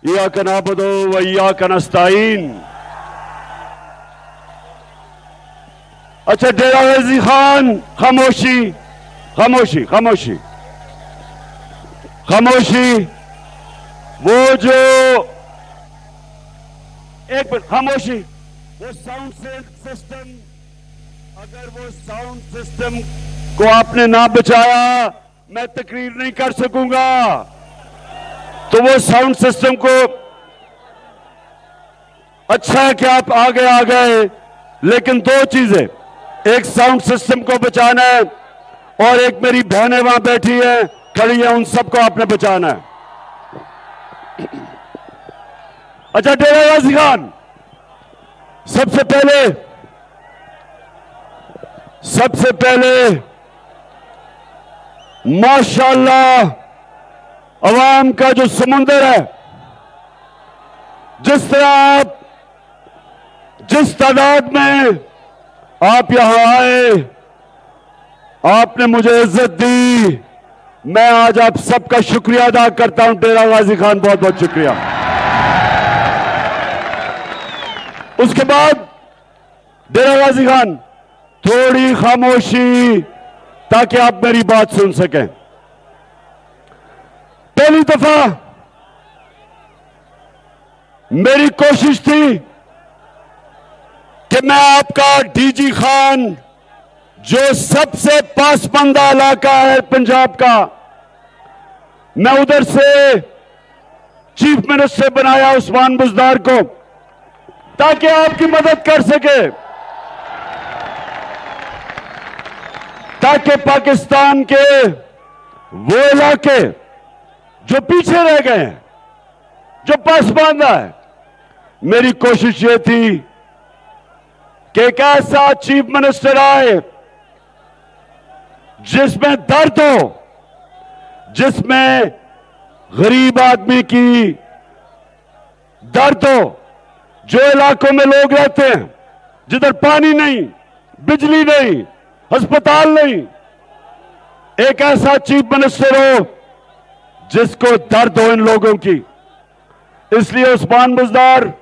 इय्याका नअबुदु व इय्याका नस्तईन। अच्छा डेरा गाजी खान, खामोशी खामोशी खामोशी खामोशी। वो जो एक मिनट खामोशी। वो साउंड सिस्टम, अगर वो साउंड सिस्टम को आपने ना बचाया मैं तकरीर नहीं कर सकूंगा। तो वो साउंड सिस्टम को, अच्छा है कि आप आगे आ गए, लेकिन दो चीजें, एक साउंड सिस्टम को बचाना है और एक मेरी बहनें वहां बैठी है, खड़ी है, उन सबको आपने बचाना है। अच्छा डेरा गाजी खान, सबसे पहले माशाअल्लाह अवाम का जो समुंदर है, जिस तरह आप, जिस तादाद में आप यहां आए, आपने मुझे इज्जत दी, मैं आज आप सबका शुक्रिया अदा करता हूं। डेरा गाजी खान बहुत बहुत शुक्रिया। उसके बाद डेरा गाजी खान थोड़ी खामोशी, ताकि आप मेरी बात सुन सकें। पहली दफा मेरी कोशिश थी कि मैं आपका डीजी खान, जो सबसे पासमानदा इलाका है पंजाब का, मैं उधर से चीफ मिनिस्टर बनाया उस्मान बुज़दार को, ताकि आपकी मदद कर सके, ताकि पाकिस्तान के वो इलाके जो पीछे रह गए हैं, जो पासमानदा है, मेरी कोशिश ये थी कि एक ऐसा चीफ मिनिस्टर आए जिसमें दर्द हो, जिसमें गरीब आदमी की दर्द हो, जो इलाकों में लोग रहते हैं जिधर पानी नहीं, बिजली नहीं, अस्पताल नहीं, एक ऐसा चीफ मिनिस्टर हो जिसको दर्द हो इन लोगों की। इसलिए उस्मान बुज़दार,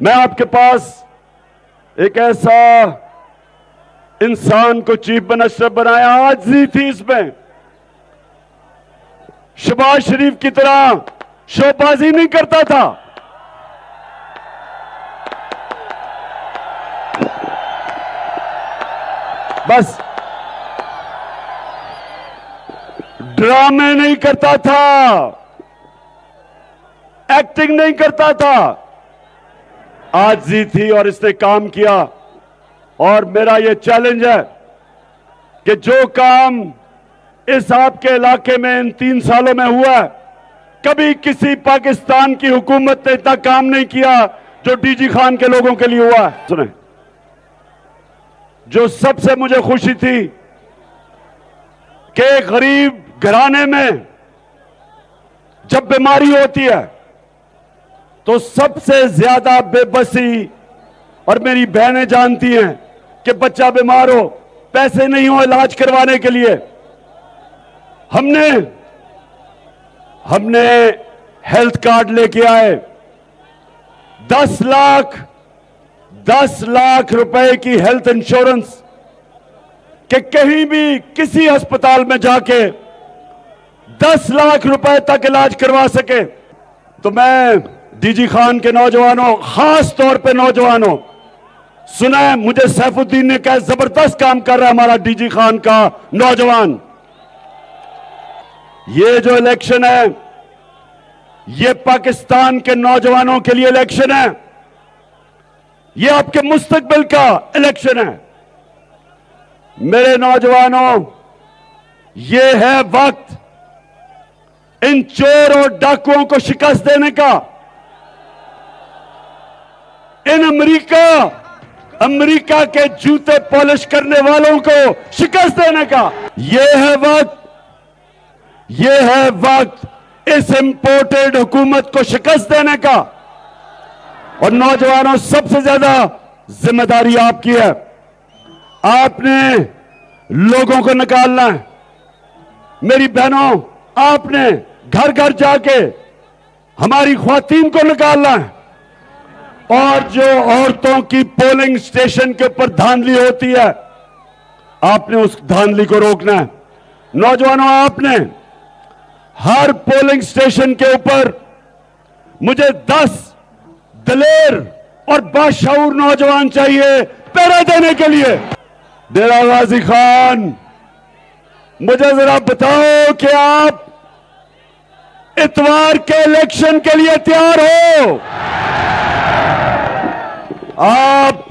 मैं आपके पास एक ऐसा इंसान को चीफ मिनिस्टर बनाया। आजिज़ी थी इसमें, शहबाज शरीफ की तरह शोबाजी नहीं करता था, बस ड्रामे नहीं करता था, एक्टिंग नहीं करता था, आजिज़ी थी और इसने काम किया। और मेरा यह चैलेंज है कि जो काम इस आपके इलाके में इन 3 सालों में हुआ है, कभी किसी पाकिस्तान की हुकूमत ने इतना काम नहीं किया जो डीजी खान के लोगों के लिए हुआ है। सुने, जो सबसे मुझे खुशी थी कि गरीब घराने में जब बीमारी होती है तो सबसे ज्यादा बेबसी, और मेरी बहनें जानती हैं कि बच्चा बीमार हो, पैसे नहीं हो इलाज करवाने के लिए, हमने हेल्थ कार्ड लेके आए। 10 लाख रुपए की हेल्थ इंश्योरेंस, कि कहीं भी किसी अस्पताल में जाके 10 लाख रुपए तक इलाज करवा सके। तो मैं डीजी खान के नौजवानों, खास तौर पे नौजवानों, सुना है मुझे सैफुद्दीन ने कहा जबरदस्त काम कर रहा है हमारा डीजी खान का नौजवान। ये जो इलेक्शन है, ये पाकिस्तान के नौजवानों के लिए इलेक्शन है, ये आपके मुस्तकबिल का इलेक्शन है। मेरे नौजवानों, ये है वक्त इन चोर और डाकुओं को शिकस्त देने का, इन अमेरिका के जूते पॉलिश करने वालों को शिकस्त देने का। ये है वक्त इस इंपोर्टेड हुकूमत को शिकस्त देने का। और नौजवानों, सबसे ज्यादा जिम्मेदारी आपकी है, आपने लोगों को निकालना है। मेरी बहनों, आपने घर घर जाके हमारी ख्वातीन को निकालना है। और जो औरतों की पोलिंग स्टेशन के ऊपर धांधली होती है, आपने उस धांधली को रोकना है। नौजवानों, आपने हर पोलिंग स्टेशन के ऊपर मुझे 10 दलेर और बाशऊर नौजवान चाहिए पहरा देने के लिए। डेरा गाजी खान, मुझे जरा बताओ कि आप इतवार के इलेक्शन के लिए तैयार हो? आप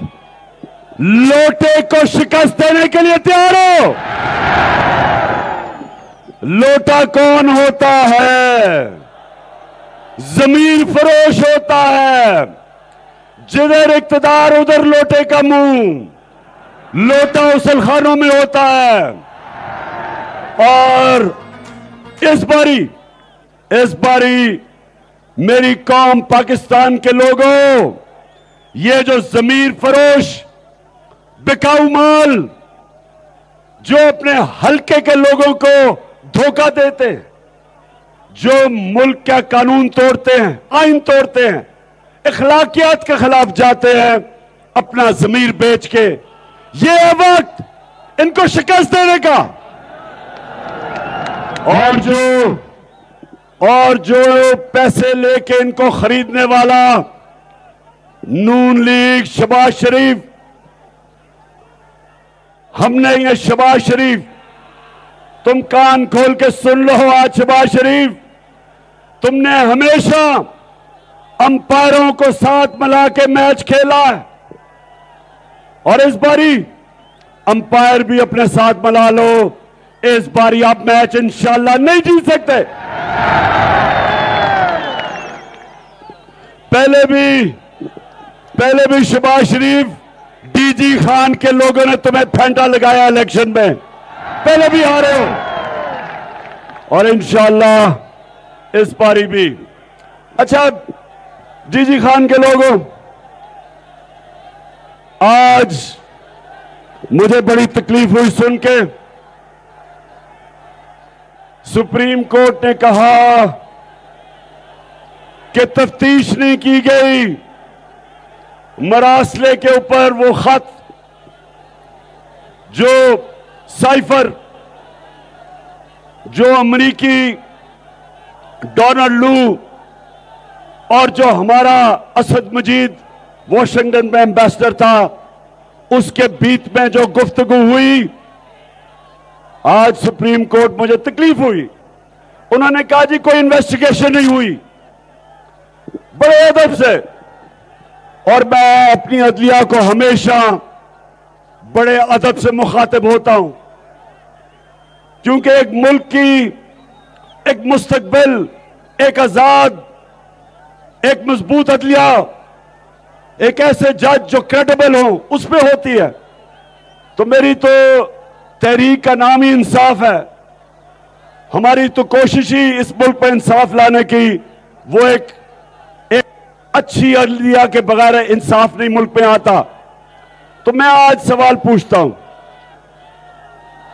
लोटे को शिकस्त देने के लिए तैयार हो? लोटा कौन होता है? जमीन फरोश होता है। जिधर इक्तदार उधर लोटे का मुंह। लोटा उसलखानों में होता है। और इस बारी मेरी कौम पाकिस्तान के लोगों, ये जो जमीर फरोश बिकाऊ माल जो अपने हल्के के लोगों को धोखा देते हैं, जो मुल्क का कानून तोड़ते हैं, आइन तोड़ते हैं, इखलाकियात के खिलाफ जाते हैं अपना जमीर बेच के, ये है वक्त इनको शिकस्त देने का। और जो पैसे लेके इनको खरीदने वाला नून लीग, शहबाज शरीफ, हमने ये शहबाज शरीफ, तुम कान खोल के सुन लो। आज शहबाज शरीफ, तुमने हमेशा अंपायरों को साथ मिला के मैच खेला है, और इस बारी अंपायर भी अपने साथ मिला लो। इस बारी आप मैच इंशाल्लाह नहीं जीत सकते। पहले भी शहबाज शरीफ, डीजी खान के लोगों ने तुम्हें फेंटा लगाया इलेक्शन में, पहले भी हारे हो, और इंशाल्लाह इस बारी भी। अच्छा डीजी खान के लोगों, आज मुझे बड़ी तकलीफ हुई सुन के, सुप्रीम कोर्ट ने कहा कि तफ्तीश नहीं की गई मरासले के ऊपर। वो खत जो साइफर, जो अमरीकी डोनाल्ड लू और जो हमारा असद मजीद वॉशिंगटन में एम्बेसडर था, उसके बीच में जो गुफ्तगू हुई, आज सुप्रीम कोर्ट, मुझे तकलीफ हुई। उन्होंने कहा जी कोई इन्वेस्टिगेशन नहीं हुई, बड़े अदब से। और मैं अपनी अदलिया को हमेशा बड़े अदब से मुखातिब होता हूं, क्योंकि एक मुल्क की एक मुस्तकबिल, एक आजाद, एक मजबूत अदलिया, एक ऐसे जज जो क्रेडिबल हो, उस पे होती है। तो मेरी तो तहरीक का नाम ही इंसाफ है। हमारी तो कोशिश ही इस मुल्क पर इंसाफ लाने की, वो एक अच्छी अदलिया के बगैर इंसाफ नहीं मुल्क में आता। तो मैं आज सवाल पूछता हूं,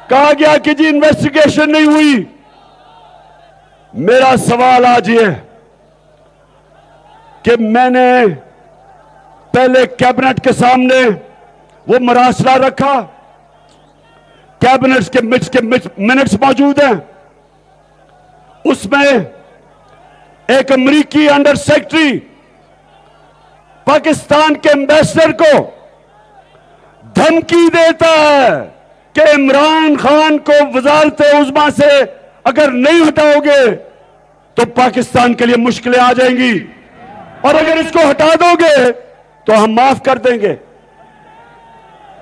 कहा गया कि जी इन्वेस्टिगेशन नहीं हुई। मेरा सवाल आज ये कि मैंने पहले कैबिनेट के सामने वो मरासला रखा, कैबिनेट के मिनट्स मौजूद हैं, उसमें एक अमरीकी अंडर सेक्रेटरी पाकिस्तान के एम्बेसडर को धमकी देता है कि इमरान खान को वजारत उज़्मा से अगर नहीं हटाओगे तो पाकिस्तान के लिए मुश्किलें आ जाएंगी, और अगर इसको हटा दोगे तो हम माफ कर देंगे।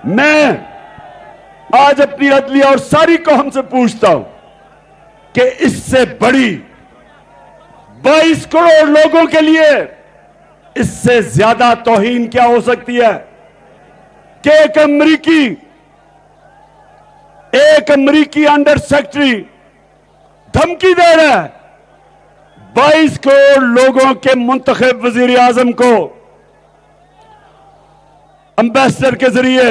मैं आज अपनी अदलिया और सारी कौम से पूछता हूं कि इससे बड़ी 22 करोड़ लोगों के लिए इससे ज्यादा तौहीन क्या हो सकती है कि एक अमरीकी अंडर सेक्रेटरी धमकी दे रहा है 22 करोड़ लोगों के मुंतखब वजीर आजम को एम्बेसडर के जरिए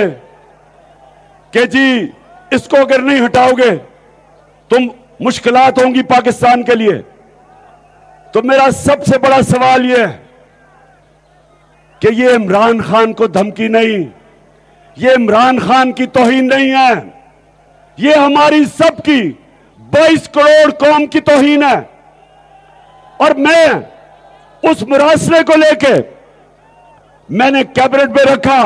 कि जी इसको अगर नहीं हटाओगे तो मुश्किलात होंगी पाकिस्तान के लिए। तो मेरा सबसे बड़ा सवाल यह है कि ये इमरान खान को धमकी नहीं, ये इमरान खान की तौहीन नहीं है, ये हमारी सबकी 22 करोड़ कौम की तौहीन है। और मैं उस मुरासले को लेके मैंने कैबिनेट में रखा,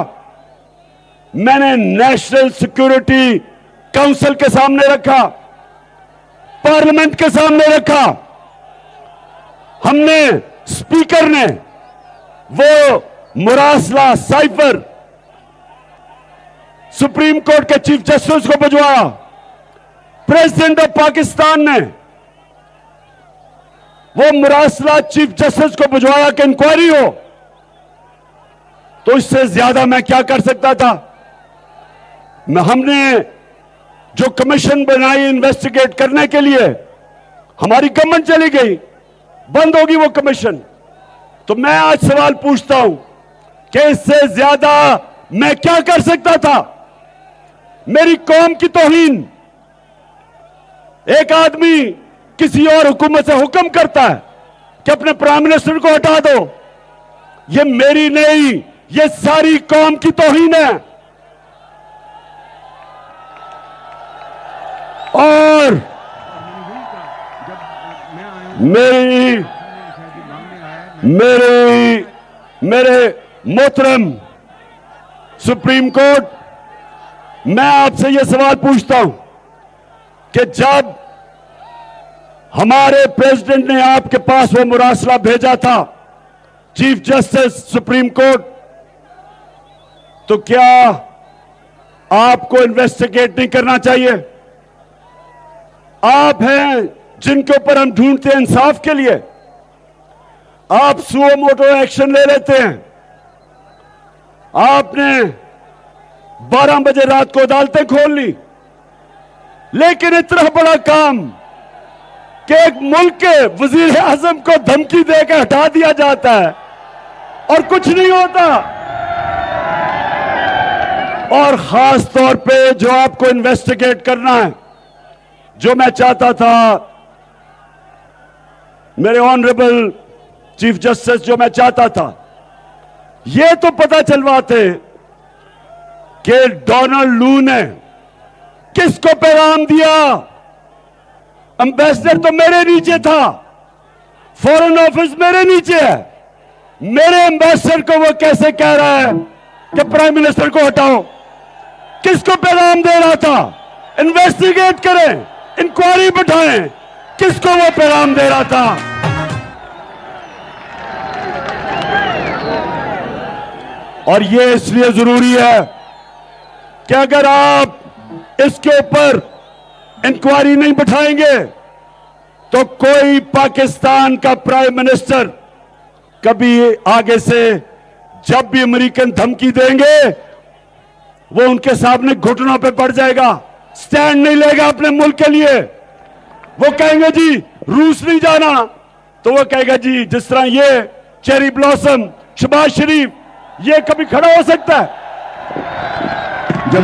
मैंने नेशनल सिक्योरिटी काउंसिल के सामने रखा, पार्लियामेंट के सामने रखा। हमने स्पीकर ने वो मुरासला साइफर सुप्रीम कोर्ट के चीफ जस्टिस को भिजवाया, प्रेसिडेंट ऑफ पाकिस्तान ने वो मुरासला चीफ जस्टिस को भिजवाया कि इंक्वायरी हो। तो इससे ज्यादा मैं क्या कर सकता था? हमने जो कमीशन बनाई इन्वेस्टिगेट करने के लिए, हमारी गवर्नमेंट चली गई, बंद होगी वो कमीशन। तो मैं आज सवाल पूछता हूं कि इससे ज्यादा मैं क्या कर सकता था? मेरी कौम की तौहीन। एक आदमी किसी और हुकूमत से हुक्म करता है कि अपने प्राइम मिनिस्टर को हटा दो, ये मेरी नहीं, ये सारी कौम की तौहीन है। और मेरे मोहतरम सुप्रीम कोर्ट, मैं आपसे यह सवाल पूछता हूं कि जब हमारे प्रेसिडेंट ने आपके पास वो मुरासला भेजा था, चीफ जस्टिस सुप्रीम कोर्ट, तो क्या आपको इन्वेस्टिगेट नहीं करना चाहिए? आप हैं जिनके ऊपर हम ढूंढते हैं इंसाफ के लिए, आप सुओ मोटो एक्शन ले लेते हैं। आपने 12 बजे रात को अदालतें खोल ली, लेकिन इतना बड़ा काम कि एक मुल्क के वजीर आजम को धमकी देकर हटा दिया जाता है और कुछ नहीं होता। और खास तौर पे जो आपको इन्वेस्टिगेट करना है, जो मैं चाहता था, मेरे ऑनरेबल चीफ जस्टिस, जो मैं चाहता था, यह तो पता चलवाते कि डोनाल्ड लू ने किसको पैगाम दिया। एम्बेसडर तो मेरे नीचे था, फॉरेन ऑफिस मेरे नीचे है, मेरे एम्बेसडर को वो कैसे कह रहा है कि प्राइम मिनिस्टर को हटाओ? किसको पैगाम दे रहा था? इन्वेस्टिगेट करें, इंक्वायरी बैठाएं, किसको वो पैगाम दे रहा था? और ये इसलिए जरूरी है कि अगर आप इसके ऊपर इंक्वायरी नहीं बैठाएंगे तो कोई पाकिस्तान का प्राइम मिनिस्टर कभी आगे से जब भी अमेरिकन धमकी देंगे वो उनके सामने घुटनों पे पड़ जाएगा, स्टैंड नहीं लेगा अपने मुल्क के लिए। वो कहेंगे जी रूस नहीं जाना, तो वो कहेगा जी जिस तरह ये चेरी ब्लॉसम शहबाज शरीफ, ये कभी खड़ा हो सकता है? जब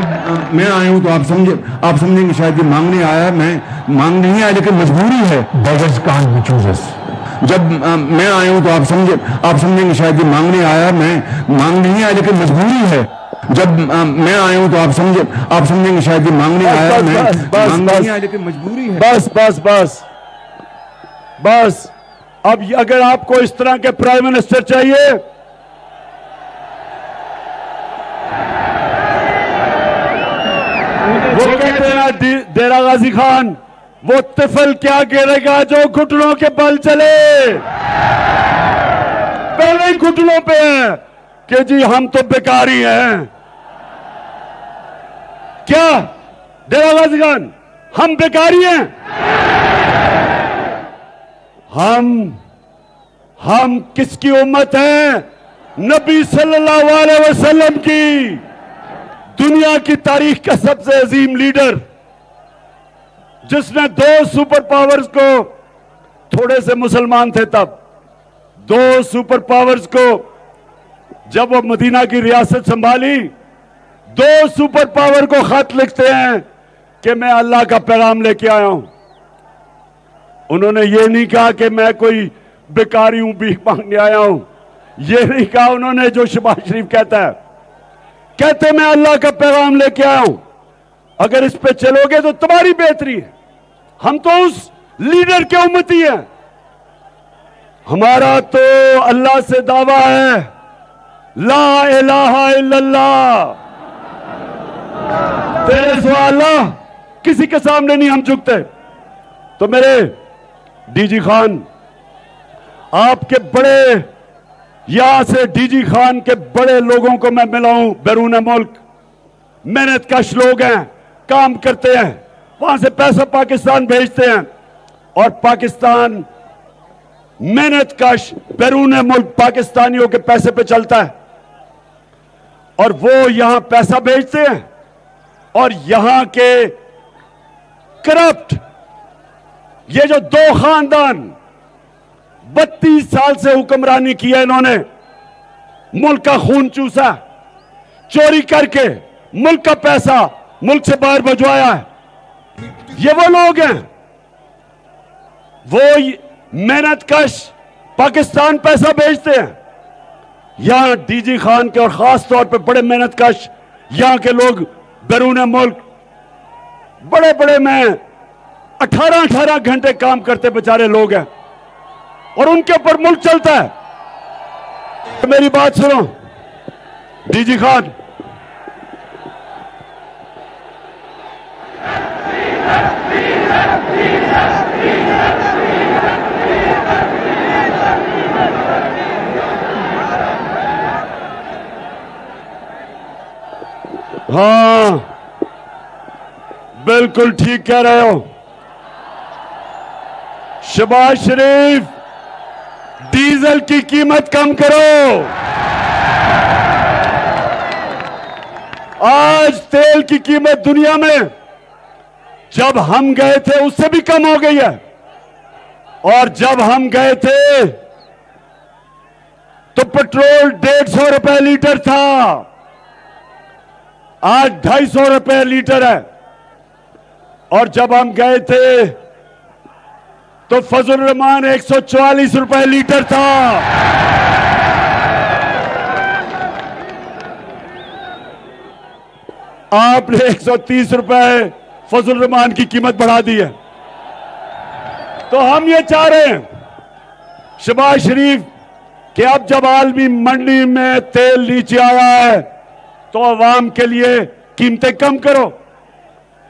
मैं आया हूं तो आप समझेंगे शायद ये मांगने आया, मैं मांग नहीं आया लेकिन मजबूरी है। Beggars can't be choosers. जब मैं आया हूं तो आप समझेंगे शायद ये मांगने आया, मैं मांग नहीं आया लेकिन मजबूरी है। जब मैं आया हूं तो आप समझेंगे शायद ये मांगने आया, मैं मांग नहीं आया लेकिन मजबूरी है। बस बस बस बस। अब अगर आपको इस तरह के प्राइम मिनिस्टर चाहिए, वो कहते हैं ना डेरा गाजी खान, वो तिफल क्या गिरेगा जो घुटनों के बल चले। पहले ही घुटनों पे है कि जी हम तो बेकारी हैं। क्या डेरा गाजी खान, हम बेकारी हैं? हम किसकी उम्मत हैं? नबी सल्लल्लाहु अलैहि वसल्लम की, दुनिया की तारीख का सबसे अजीम लीडर, जिसने 2 सुपर पावर्स को, थोड़े से मुसलमान थे तब, 2 सुपर पावर्स को जब वो मदीना की रियासत संभाली, 2 सुपर पावर को खत लिखते हैं कि मैं अल्लाह का पैगाम लेके आया हूं। उन्होंने ये नहीं कहा कि मैं कोई बेकारी हूं, भीख मांगने आया हूं। ये नहीं कहा उन्होंने जो शहबाज शरीफ कहता है। कहते मैं अल्लाह का पैगाम लेके आया हूं, अगर इस पे चलोगे तो तुम्हारी बेहतरी है। हम तो उस लीडर के उम्मती हैं। हमारा तो अल्लाह से दावा है, ला इलाहा इल्लल्लाह। तेरे सिवा अल्लाह किसी के सामने नहीं हम झुकते। तो मेरे डीजी खान, आपके बड़े, यहां से डीजी खान के बड़े लोगों को मैं मिला हूं बैरून मुल्क। मेहनत कश लोग हैं, काम करते हैं, वहां से पैसा पाकिस्तान भेजते हैं और पाकिस्तान मेहनत कश बैरून मुल्क पाकिस्तानियों के पैसे पे चलता है और वो यहां पैसा भेजते हैं और यहां के करप्ट, ये जो दो खानदान 32 साल से हुक्मरानी की है, इन्होंने मुल्क का खून चूसा, चोरी करके मुल्क का पैसा मुल्क से बाहर भिजवाया है। ये वो लोग हैं, वो मेहनत कश पाकिस्तान पैसा भेजते हैं। यहां डीजी खान के और खास तौर पे बड़े मेहनत कश यहां के लोग बैरून मुल्क बड़े बड़े में 18-18 घंटे काम करते बेचारे लोग हैं और उनके ऊपर मुल्क चलता है। तो मेरी बात सुनो डीजी खान, हाँ बिल्कुल ठीक कह रहे हो शहबाज शरीफ, डीजल की कीमत कम करो। आज तेल की कीमत दुनिया में जब हम गए थे उससे भी कम हो गई है और जब हम गए थे तो पेट्रोल 150 रुपए लीटर था, आज 250 रुपए लीटर है। और जब हम गए थे तो फजल रहमान 144 रुपए लीटर था। आपने 130 रुपए फजल रहमान की कीमत बढ़ा दी है। तो हम ये चाह रहे हैं शहबाज शरीफ कि अब जब आलमी मंडी में तेल नीचे आया है तो अवाम के लिए कीमतें कम करो।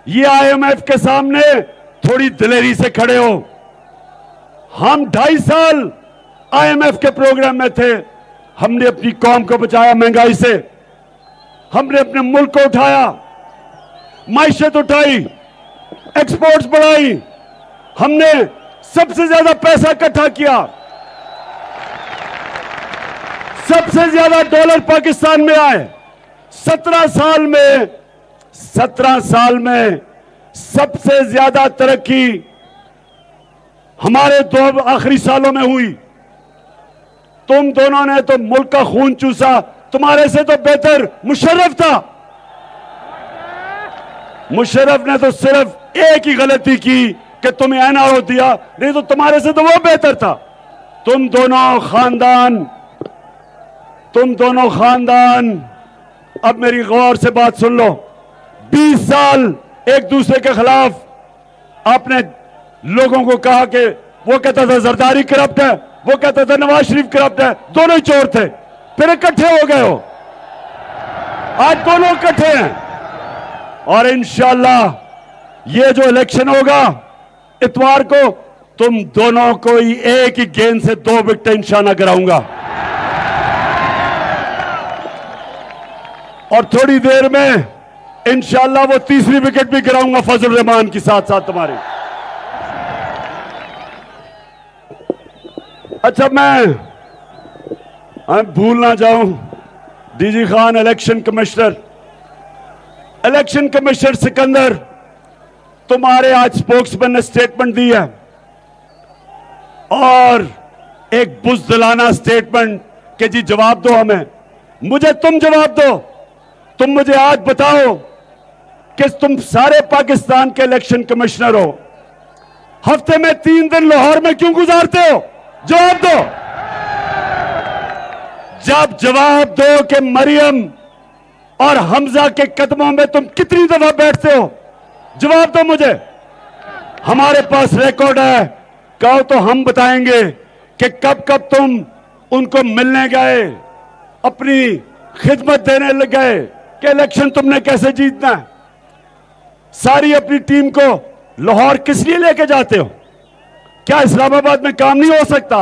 ये IMF के सामने थोड़ी दिलेरी से खड़े हो। हम 2.5 साल IMF के प्रोग्राम में थे, हमने अपनी कौम को बचाया महंगाई से, हमने अपने मुल्क को उठाया, माइशत उठाई, एक्सपोर्ट्स बढ़ाई, हमने सबसे ज्यादा पैसा इकट्ठा किया, सबसे ज्यादा डॉलर पाकिस्तान में आए। 17 साल में सबसे ज्यादा तरक्की हमारे 2 आखिरी सालों में हुई। तुम दोनों ने तो मुल्क का खून चूसा, तुम्हारे से तो बेहतर मुशर्रफ था। मुशर्रफ ने तो सिर्फ एक ही गलती की कि तुम्हें एनआरओ दिया, नहीं तो तुम्हारे से तो वो बेहतर था। तुम दोनों खानदान अब मेरी गौर से बात सुन लो। 20 साल एक दूसरे के खिलाफ आपने लोगों को कहा कि वो कहता था जरदारी करप्ट है, वो कहता था नवाज शरीफ करप्ट है, दोनों ही चोर थे। फिर इकट्ठे हो गए हो, आज दोनों इकट्ठे हैं और इंशाअल्लाह ये जो इलेक्शन होगा इतवार को, तुम दोनों को ही एक ही गेंद से 2 विकेट निशाना कराऊंगा और थोड़ी देर में इंशाअल्लाह वो 3री विकेट भी गिराऊंगा फजल रहमान के साथ साथ तुम्हारी। अच्छा, मैं भूल ना जाऊं, DG Khan election commissioner Sikandar, तुम्हारे आज स्पोक्समैन ने स्टेटमेंट दी है और एक बुज़दिलाना स्टेटमेंट कि जी जवाब दो हमें। मुझे तुम जवाब दो, तुम मुझे आज बताओ कि तुम सारे पाकिस्तान के इलेक्शन कमिश्नर हो, हफ्ते में 3 दिन लाहौर में क्यों गुजारते हो? जवाब दो। जब जवाब दो कि मरियम और हमजा के कदमों में तुम कितनी दफा बैठते हो, जवाब दो मुझे। हमारे पास रिकॉर्ड है, कहो तो हम बताएंगे कि कब कब तुम उनको मिलने गए, अपनी खिदमत देने लग गए कि इलेक्शन तुमने कैसे जीतना है। सारी अपनी टीम को लाहौर किस लिए लेके जाते हो? क्या इस्लामाबाद में काम नहीं हो सकता?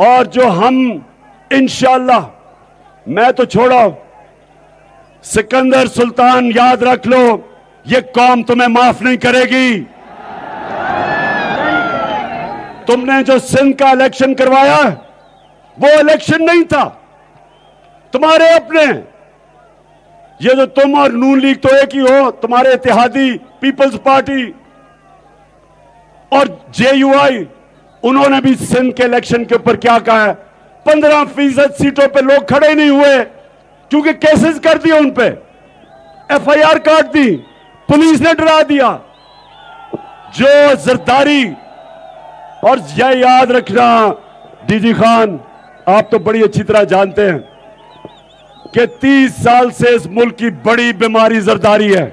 और जो हम इंशाअल्लाह, मैं तो छोड़ो, सिकंदर सुल्तान याद रख लो, ये कौम तुम्हें माफ नहीं करेगी। तुमने जो सिंध का इलेक्शन करवाया, वो इलेक्शन नहीं था, तुम्हारे अपने। ये जो तुम और नून लीग तो एक ही हो, तुम्हारे इत्तेहादी पीपल्स पार्टी और जेयूआई, उन्होंने भी सिंध के इलेक्शन के ऊपर क्या कहा है? 15% सीटों पे लोग खड़े नहीं हुए क्योंकि केसेस कर दिए, उन पे एफआईआर काट दी, पुलिस ने डरा दिया। जो जरदारी, और यह याद रखना डीजी खान, आप तो बड़ी अच्छी तरह जानते हैं कि 30 साल से इस मुल्क की बड़ी बीमारी जरदारी है।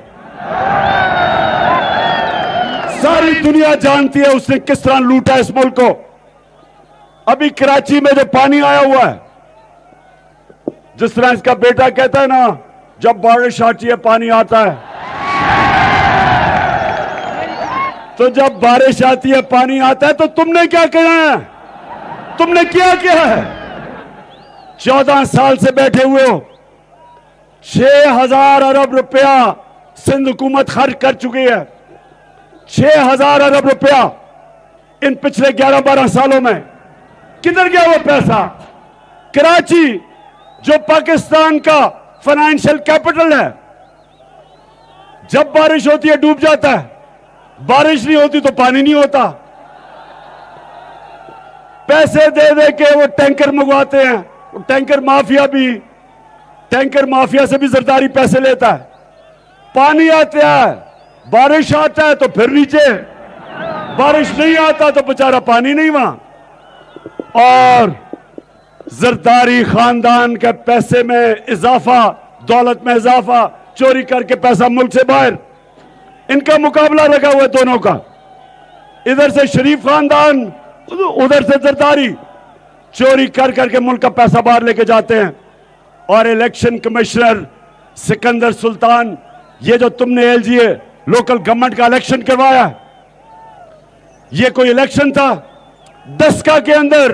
सारी दुनिया जानती है उसने किस तरह लूटा इस मुल्क को। अभी कराची में जो पानी आया हुआ है, जिस तरह इसका बेटा कहता है ना, जब बारिश आती है पानी आता है, तो जब बारिश आती है पानी आता है, तो तुमने क्या किया है? तुमने क्या किया है? 14 साल से बैठे हुए हो। 6,000 अरब रुपया सिंध हुकूमत खर्च कर चुकी है। 6,000 अरब रुपया इन पिछले 11-12 सालों में किधर गया वो पैसा? कराची जो पाकिस्तान का फाइनेंशियल कैपिटल है, जब बारिश होती है डूब जाता है, बारिश नहीं होती तो पानी नहीं होता। पैसे दे दे के वो टैंकर मंगवाते हैं, वो टैंकर माफिया से भी जरदारी पैसे लेता है। पानी आता है, बारिश आता है तो फिर नीचे, बारिश नहीं आता तो बेचारा पानी नहीं वहां। और जरदारी खानदान के पैसे में इजाफा, दौलत में इजाफा, चोरी करके पैसा मुल्क से बाहर, इनका मुकाबला लगा हुआ है दोनों का। इधर से शरीफ खानदान, उधर से जरदारी, चोरी कर करके मुल्क का पैसा बाहर लेके जाते हैं। और इलेक्शन कमिश्नर सिकंदर सुल्तान, ये जो तुमने एलजीए लोकल गवर्नमेंट का इलेक्शन करवाया, ये कोई इलेक्शन था? दस्का के अंदर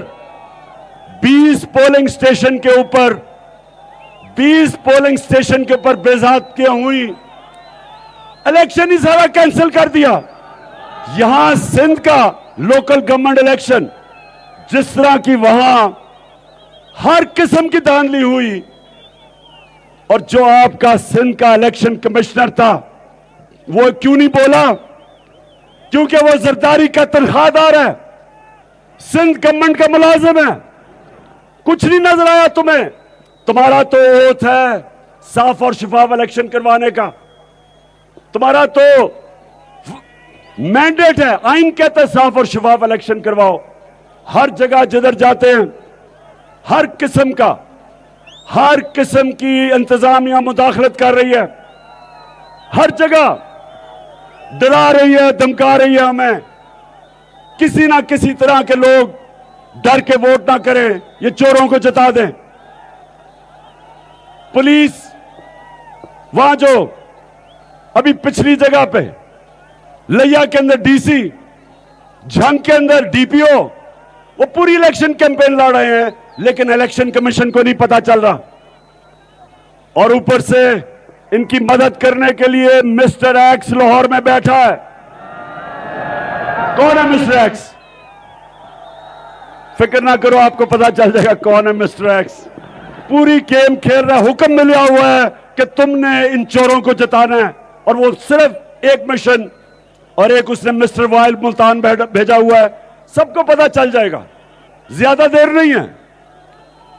20 पोलिंग स्टेशन के ऊपर बेजातियां हुई, इलेक्शन ही सारा कैंसिल कर दिया। यहां सिंध का लोकल गवर्नमेंट इलेक्शन, जिस तरह की वहां हर किस्म की धांधली हुई, और जो आपका सिंध का इलेक्शन कमिश्नर था वो क्यों नहीं बोला? क्योंकि वो जरदारी का तनख्वाहदार है, सिंध गवर्नमेंट का मुलाजिम है। कुछ नहीं नजर आया तुम्हें? तुम्हारा तो ओथ है साफ और शफाफ इलेक्शन करवाने का, तुम्हारा तो मैंडेट है, आइन कहता है साफ और शफाफ इलेक्शन करवाओ। हर जगह जिधर जाते हैं हर किस्म की इंतजामिया मुदाखलत कर रही है, हर जगह डरा रही है, धमका रही है हमें। किसी ना किसी तरह के लोग डर के वोट ना करें, ये चोरों को जता दें। पुलिस वहां जो अभी पिछली जगह पे लिया के अंदर डीसी, झंग के अंदर डीपीओ, वो पूरी इलेक्शन कैंपेन लड़ रहे हैं, लेकिन इलेक्शन कमीशन को नहीं पता चल रहा। और ऊपर से इनकी मदद करने के लिए मिस्टर एक्स लाहौर में बैठा है। कौन है मिस्टर एक्स? फिक्र ना करो, आपको पता चल जाएगा कौन है मिस्टर एक्स। पूरी गेम खेल रहा है, हुक्म मिला हुआ है कि तुमने इन चोरों को जताना है, और वो सिर्फ एक मिशन, और एक उसने मिस्टर वाइल मुल्तान भेजा हुआ है। सबको पता चल जाएगा, ज्यादा देर नहीं है।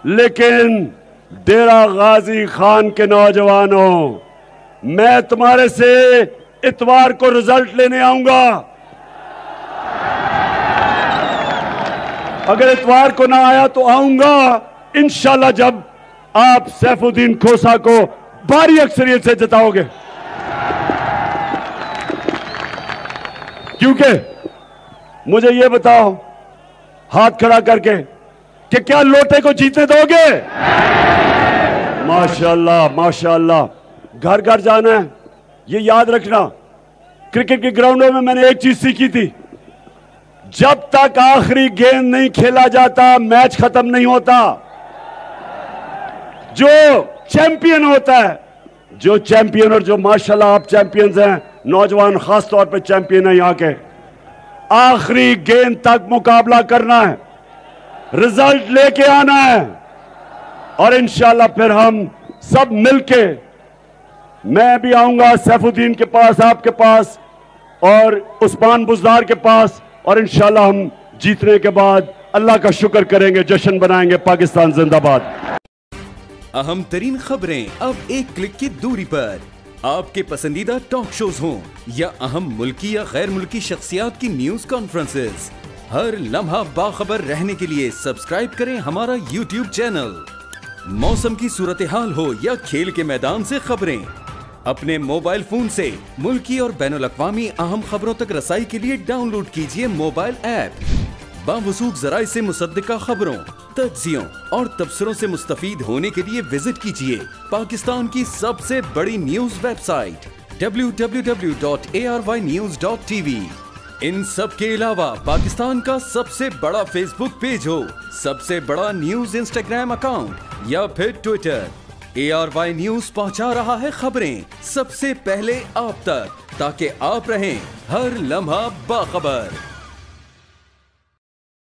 लेकिन डेरा गाजी खान के नौजवानों, मैं तुम्हारे से इतवार को रिजल्ट लेने आऊंगा। अगर इतवार को ना आया तो आऊंगा इंशाल्लाह जब आप सैफुद्दीन खोसा को भारी अक्सरियत से जिताओगे। क्योंकि मुझे ये बताओ हाथ खड़ा करके कि क्या लोटे को जीतने दोगे? माशाल्लाह माशाल्लाह। घर घर जाना है, ये याद रखना। क्रिकेट के ग्राउंडों में मैंने एक चीज सीखी थी, जब तक आखिरी गेंद नहीं खेला जाता मैच खत्म नहीं होता। जो चैंपियन होता है, जो चैंपियन, और जो माशाल्लाह आप चैंपियंस हैं, नौजवान खास तौर पे चैंपियन है यहाँ के, आखिरी गेंद तक मुकाबला करना है, रिजल्ट लेके आना है और इंशाल्लाह फिर हम सब मिलके, मैं भी आऊंगा सैफुद्दीन के पास, आपके पास और उस्मान बुज़दार के पास, और इंशाल्लाह हम जीतने के बाद अल्लाह का शुक्र करेंगे, जश्न बनाएंगे। पाकिस्तान जिंदाबाद। अहम तरीन खबरें अब एक क्लिक की दूरी पर। आपके पसंदीदा टॉक शोज हों या अहम मुल्की या गैर मुल्की शख्सियात की न्यूज कॉन्फ्रेंसेस, हर लम्हा बाखबर रहने के लिए सब्सक्राइब करें हमारा YouTube चैनल। मौसम की सूरत हाल हो या खेल के मैदान से खबरें, अपने मोबाइल फोन से मुल्की और बैनुल-अक़वामी अहम खबरों तक रसाई के लिए डाउनलोड कीजिए मोबाइल ऐप। बावसूख ज़राए से मुसद्दिका खबरों, तज्ज़ियों और तबसरों से मुस्तफ़ीद होने के लिए विजिट कीजिए पाकिस्तान की सबसे बड़ी न्यूज वेबसाइट www.arvnews.tv। इन सब के अलावा पाकिस्तान का सबसे बड़ा फेसबुक पेज हो, सबसे बड़ा न्यूज इंस्टाग्राम अकाउंट या फिर ट्विटर, ARY न्यूज पहुंचा रहा है खबरें सबसे पहले आप तक, ताकि आप रहें हर लम्हा बाखबर।